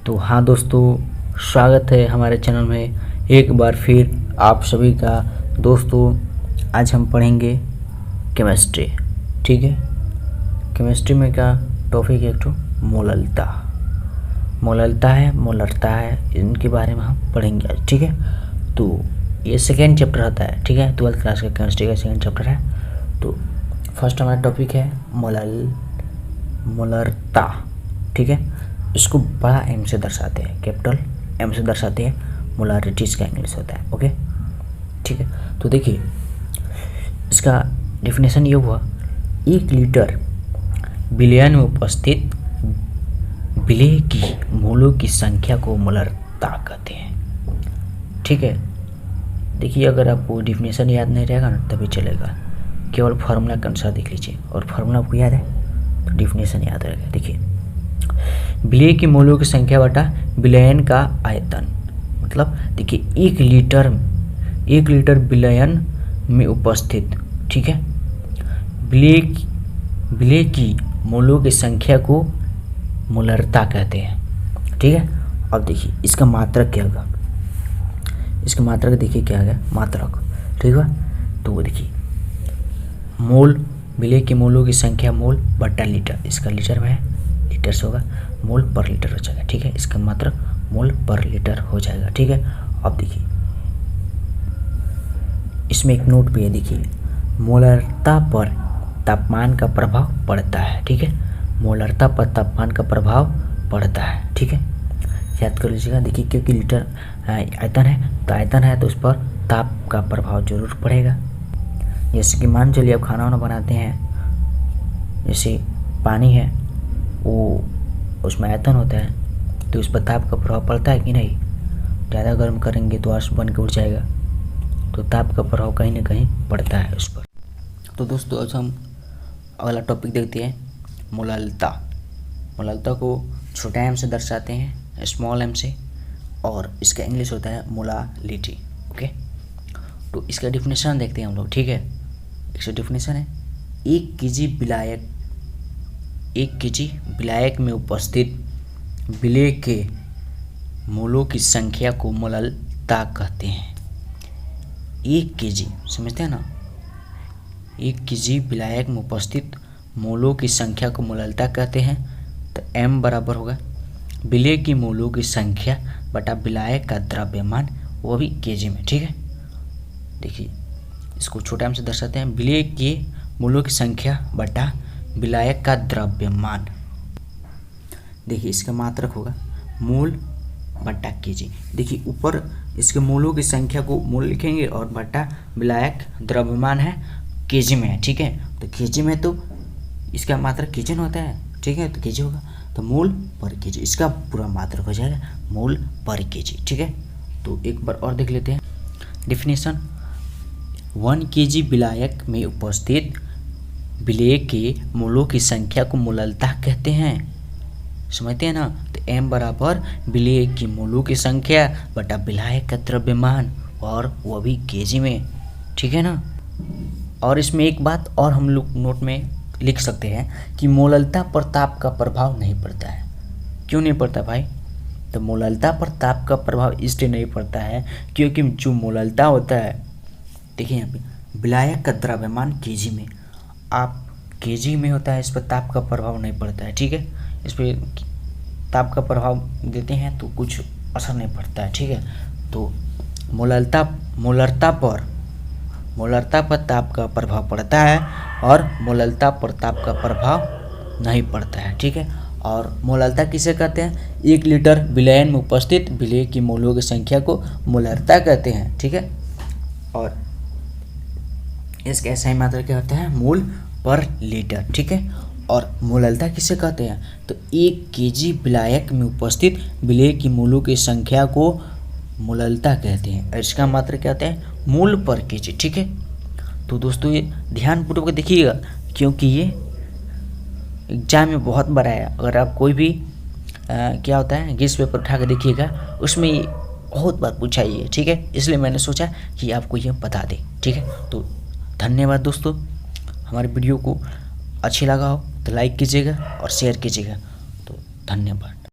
तो हाँ दोस्तों, स्वागत है हमारे चैनल में एक बार फिर आप सभी का। दोस्तों आज हम पढ़ेंगे केमिस्ट्री। ठीक है, केमिस्ट्री में क्या टॉपिक है? एक तो मोललता है, इनके बारे में हम पढ़ेंगे आज। ठीक है, तो ये सेकेंड चैप्टर आता है। ठीक है, 12th क्लास का केमिस्ट्री का सेकेंड चैप्टर है। तो फर्स्ट हमारा टॉपिक है मोलरता। ठीक है, इसको बड़ा एम से दर्शाते हैं, कैपिटल एम से दर्शाते हैं। मोलारिटीज़ का इंग्लिश होता है। ओके, ठीक है। तो देखिए इसका डेफिनेशन ये हुआ, 1 लीटर बिलियन में उपस्थित विलेय की मोलों की संख्या को मोलरता कहते हैं। ठीक है, देखिए अगर आपको डेफिनेशन याद नहीं रहेगा ना तभी चलेगा, केवल फार्मूला के अनुसार देख लीजिए। और फार्मूला आपको याद है तो डेफिनेशन याद रहेगा। देखिए विलेय की मोलों की संख्या बटा विलयन का आयतन, मतलब देखिए 1 लीटर विलयन में उपस्थित, ठीक है, विलेय की मोलों की संख्या को मोलरता कहते हैं। ठीक है, अब देखिए इसका मात्रक क्या होगा? इसका मात्रक देखिए क्या है, मात्रक। ठीक है, तो वो देखिए मोल, विलेय की मोलों की संख्या मोल बटा लीटर, इसका लीटर में है, लीटर से होगा, मोल पर लीटर हो जाएगा। ठीक है, इसका मात्रक मोल पर लीटर हो जाएगा। ठीक है, अब देखिए इसमें एक नोट भी है, देखिए मोलरता पर तापमान का प्रभाव पड़ता है। ठीक है, मोलरता पर तापमान का प्रभाव पड़ता है। ठीक है, याद कर लीजिएगा। देखिए क्योंकि लीटर आयतन है तो उस पर ताप का प्रभाव जरूर पड़ेगा। जैसे कि मान चलिए आप खाना वाना बनाते हैं, जैसे पानी है वो उसमें आयतन होता है तो उस पर ताप का प्रभाव पड़ता है कि नहीं? ज़्यादा गर्म करेंगे तो आग बन के उड़ जाएगा, तो ताप का प्रभाव कहीं ना कहीं पड़ता है उस पर। तो दोस्तों आज हम अगला टॉपिक देखते हैं, मोललता को छोटा एम से दर्शाते हैं, स्मॉल एम से, और इसका इंग्लिश होता है मोलालिटी। ओके, तो इसका डिफिनेशन देखते हैं हम लोग। ठीक है, इसका डिफिनेशन है 1 केजी विलायक में उपस्थित विलेय के मोलों की संख्या को मोललता कहते हैं। 1 केजी, समझते हैं ना? 1 केजी विलायक में उपस्थित मोलों की संख्या को मोललता कहते हैं। तो m बराबर होगा विलेय की मोलों की संख्या बटा विलायक का द्रव्यमान, वो भी केजी में। ठीक है, देखिए इसको छोटा m से दर्शाते हैं, विलेय के मोलों की संख्या बटा विलायक का द्रव्यमान। देखिए इसका मात्रक होगा मोल बटा केजी। देखिए ऊपर इसके मोलों की संख्या को मोल लिखेंगे और बटा विलायक द्रव्यमान है केजी में है। ठीक है, तो केजी में तो इसका मात्रक केजी में होता है। ठीक है, तो केजी होगा तो मोल पर केजी, इसका पूरा मात्रक हो जाएगा मोल पर केजी। ठीक है, तो एक बार और देख लेते हैं डिफिनेशन। 1 केजी विलायक में उपस्थित विलेय के मोलों की संख्या को मोललता कहते हैं। समझते हैं ना? तो m बराबर विलेय की मोलों की संख्या बटा विलायक का द्रव्यमान, और वह भी केजी में। ठीक है ना? और इसमें एक बात और हम लोग नोट में लिख सकते हैं कि मोललता पर ताप का प्रभाव नहीं पड़ता है। क्यों नहीं पड़ता भाई? तो मोललता पर ताप का प्रभाव इसलिए नहीं पड़ता है क्योंकि जो मोललता होता है, देखिए यहाँ पे विलायक का द्रव्यमान केजी में, आप केजी में होता है, इस पर ताप का प्रभाव नहीं पड़ता है। ठीक है, इस पर ताप का प्रभाव देते हैं तो कुछ असर नहीं पड़ता है। ठीक है, तो मोलरता पर ताप का प्रभाव पड़ता है और मोललता पर ताप का प्रभाव नहीं पड़ता है। ठीक है, और मोललता किसे कहते हैं? 1 लीटर विलयन में उपस्थित विलेय की मोलों की संख्या को मोलरता कहते हैं। ठीक है, और इसका ऐसा ही मात्रा क्या होता है? मोल पर लीटर। ठीक है, और मोललता किसे कहते हैं? तो 1 केजी विलायक में उपस्थित विलेय की मोलों की संख्या को मोललता कहते हैं, और इसका मात्रा क्या होता है? मोल पर केजी। ठीक है, तो दोस्तों ये ध्यानपूर्वक देखिएगा क्योंकि ये एग्जाम में बहुत बड़ा है। अगर आप कोई भी क्या होता है गेस पेपर उठा कर देखिएगा, उसमें ये बहुत बार पूछा ही है। ठीक है, इसलिए मैंने सोचा कि आपको ये बता दें। ठीक है, तो धन्यवाद दोस्तों। हमारे वीडियो को अच्छी लगा हो तो लाइक कीजिएगा और शेयर कीजिएगा। तो धन्यवाद।